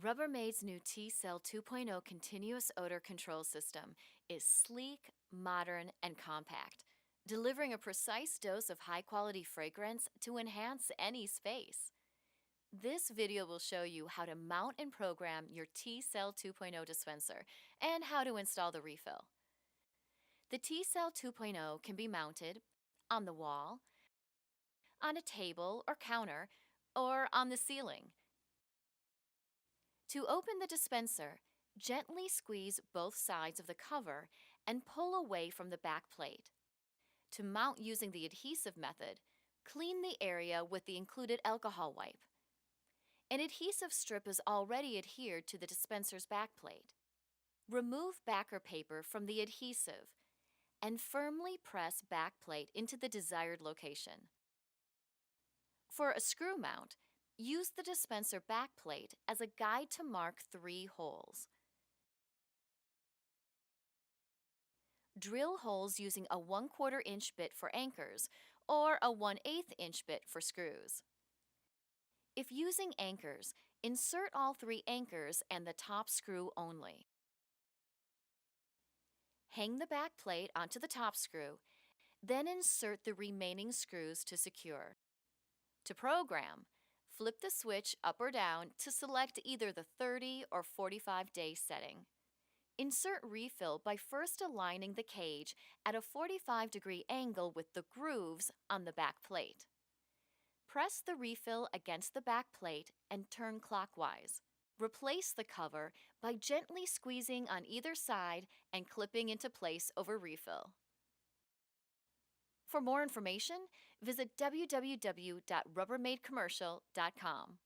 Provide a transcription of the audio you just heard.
Rubbermaid's new TCell 2.0 continuous odor control system is sleek, modern, and compact, delivering a precise dose of high-quality fragrance to enhance any space. This video will show you how to mount and program your TCell 2.0 dispenser and how to install the refill. The TCell 2.0 can be mounted on the wall, on a table or counter, or on the ceiling. To open the dispenser, gently squeeze both sides of the cover and pull away from the back plate. To mount using the adhesive method, clean the area with the included alcohol wipe. An adhesive strip is already adhered to the dispenser's backplate. Remove backer paper from the adhesive and firmly press backplate into the desired location. For a screw mount, use the dispenser backplate as a guide to mark 3 holes. Drill holes using a 1/4 inch bit for anchors or a 1/8 inch bit for screws. If using anchors, insert all 3 anchors and the top screw only. Hang the back plate onto the top screw, then insert the remaining screws to secure. To program, flip the switch up or down to select either the 30 or 45-day setting. Insert refill by first aligning the cage at a 45-degree angle with the grooves on the back plate. Press the refill against the back plate and turn clockwise. Replace the cover by gently squeezing on either side and clipping into place over refill. For more information, visit www.rubbermaidcommercial.com.